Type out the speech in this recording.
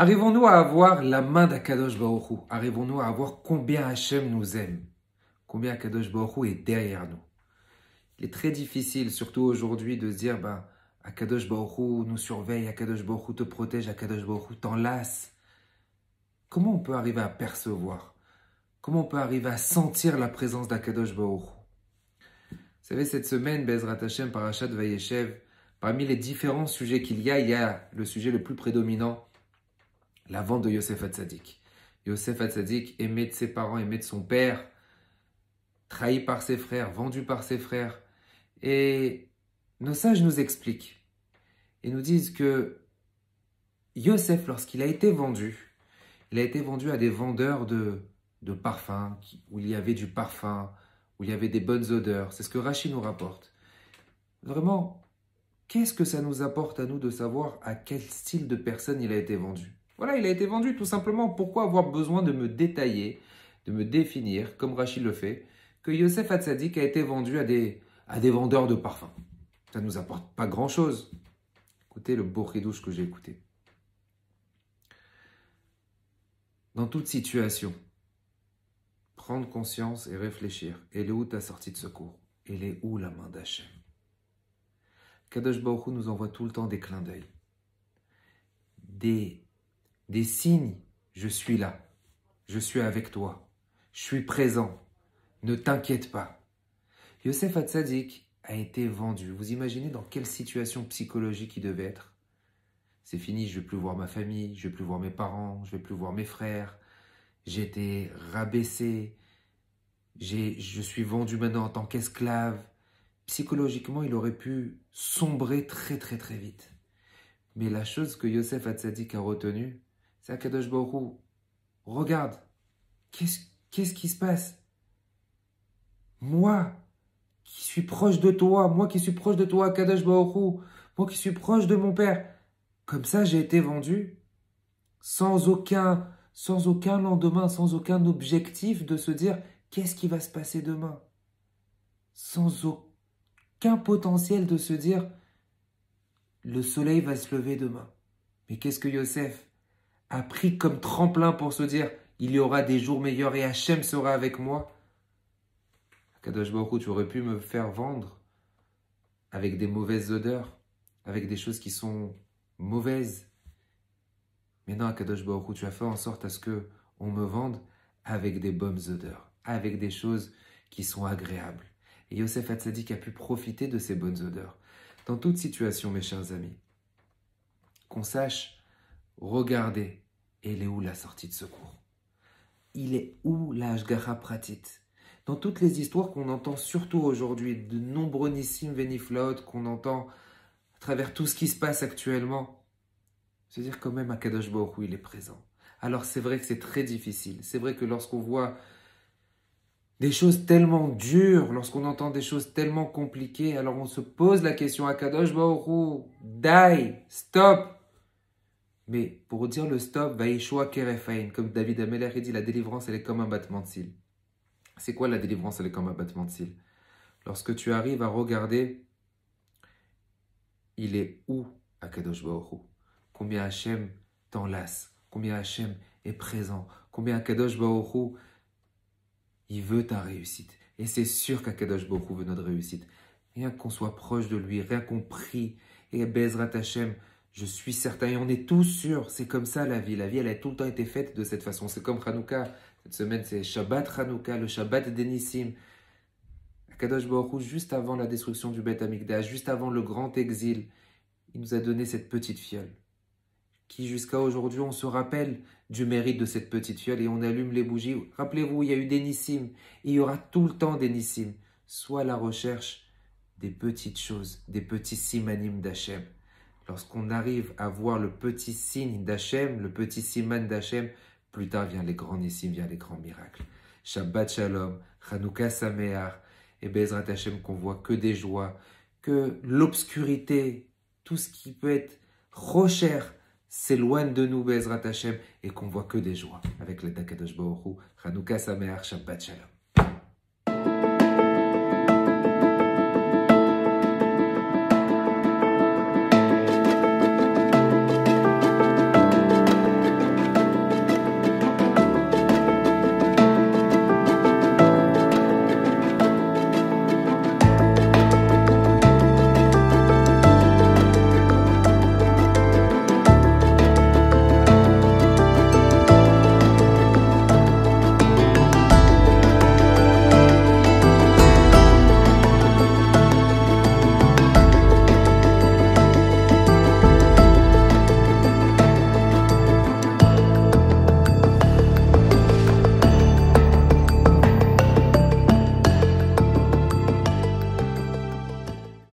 Arrivons-nous à avoir la main d'Akadosh Baruch Hu? Arrivons-nous à voir combien Hachem nous aime? Combien Akadosh Baruch Hu est derrière nous? Il est très difficile, surtout aujourd'hui, de se dire Akadosh Baruch Hu nous surveille, Akadosh Baruch Hu te protège, Akadosh Baruch Hu t'enlace. Comment on peut arriver à percevoir? Comment on peut arriver à sentir la présence d'Akadosh Baruch Hu? Vous savez, cette semaine, Bezrat Hashem, Parashat Vayeshev, parmi les différents sujets qu'il y a le sujet le plus prédominant, la vente de Yosef Hatzadik. Yosef Hatzadik, aimé de ses parents, aimé de son père, trahi par ses frères, vendu par ses frères. Et nos sages nous expliquent et nous disent que Yosef, lorsqu'il a été vendu à des vendeurs de parfums, où il y avait du parfum, où il y avait des bonnes odeurs. C'est ce que Rashi nous rapporte. Vraiment, qu'est-ce que ça nous apporte à nous de savoir à quel style de personne il a été vendu? Voilà, il a été vendu tout simplement. Pourquoi avoir besoin de me détailler, de me définir, comme Rashi le fait, que Yosef Hatzadik a été vendu à des vendeurs de parfums? Ça ne nous apporte pas grand-chose. Écoutez le beau chidouche que j'ai écouté. Dans toute situation, prendre conscience et réfléchir. Elle est où ta sortie de secours? Elle est où la main d'Hachem? Kadosh Baruch Hu nous envoie tout le temps des clins d'œil. Des signes, je suis là, je suis avec toi, je suis présent, ne t'inquiète pas. Yosef Hatzadik a été vendu. Vous imaginez dans quelle situation psychologique il devait être? C'est fini, je ne vais plus voir ma famille, je ne vais plus voir mes parents, je ne vais plus voir mes frères. J'ai été rabaissé, je suis vendu maintenant en tant qu'esclave. Psychologiquement, il aurait pu sombrer très très très vite. Mais la chose que Yosef Hatzadik a retenue, c'est Akadosh Baruch Hu. Regarde, qu'est-ce qui se passe? Moi, qui suis proche de toi, Akadosh Baruch Hu, moi qui suis proche de mon père, comme ça j'ai été vendu, sans aucun lendemain, sans aucun objectif de se dire qu'est-ce qui va se passer demain, sans aucun potentiel de se dire le soleil va se lever demain. Mais qu'est-ce que Yosef a pris comme tremplin pour se dire il y aura des jours meilleurs et Hachem sera avec moi? Kadosh Baruch Hu, tu aurais pu me faire vendre avec des mauvaises odeurs, avec des choses qui sont mauvaises. Mais non, Kadosh Baruch Hu, tu as fait en sorte à ce qu'on me vende avec des bonnes odeurs, avec des choses qui sont agréables. Et Yosef Hatzadik a pu profiter de ces bonnes odeurs. Dans toute situation, mes chers amis, qu'on sache regarder, elle est où la sortie de secours? Il est où la Hashgacha Pratit? Dans toutes les histoires qu'on entend, surtout aujourd'hui, de nombreux Nissim Veniflaot qu'on entend à travers tout ce qui se passe actuellement, se dire quand même Akadosh Baruch Hu, il est présent. Alors c'est vrai que c'est très difficile. C'est vrai que lorsqu'on voit des choses tellement dures, lorsqu'on entend des choses tellement compliquées, alors on se pose la question Akadosh Baruch Hu, die, stop. Mais pour dire le stop, Vaishua Kerefaim, comme David Ameler dit, la délivrance elle est comme un battement de cils. C'est quoi la délivrance? Elle est comme un battement de cils. Lorsque tu arrives à regarder, il est où Akadosh Baruch Hu? Combien Hachem t'enlace? Combien Hachem est présent? Combien Akadosh Baruch Hu, il veut ta réussite? Et c'est sûr qu'Akadosh Baruch Hu veut notre réussite. Rien qu'on soit proche de lui, rien qu'on prie. Et Bezrat Hachem, je suis certain, et on est tous sûrs, c'est comme ça la vie. La vie, elle a tout le temps été faite de cette façon. C'est comme Hanouka. Cette semaine, c'est Shabbat Hanouka, le Shabbat des Nissim. Akadosh Baruch Hu, juste avant la destruction du Beth Amikdash, juste avant le grand exil, il nous a donné cette petite fiole. Qui jusqu'à aujourd'hui, on se rappelle du mérite de cette petite fiole et on allume les bougies. Rappelez-vous, il y a eu des Nissim. Et il y aura tout le temps des Nissim. Soit la recherche des petites choses, des petits simanim d'Hachem. Lorsqu'on arrive à voir le petit signe d'Hachem, le petit siman d'Hachem, plus tard viennent les grands nissim, viennent les grands miracles. Shabbat Shalom, Chanukah Sameach, et Bezrat Hachem qu'on voit que des joies, que l'obscurité, tout ce qui peut être rocher, s'éloigne de nous, Bezrat Hachem, et qu'on voit que des joies. Avec le Kadosh Baruch Hu, Chanukah Sameach, Shabbat Shalom.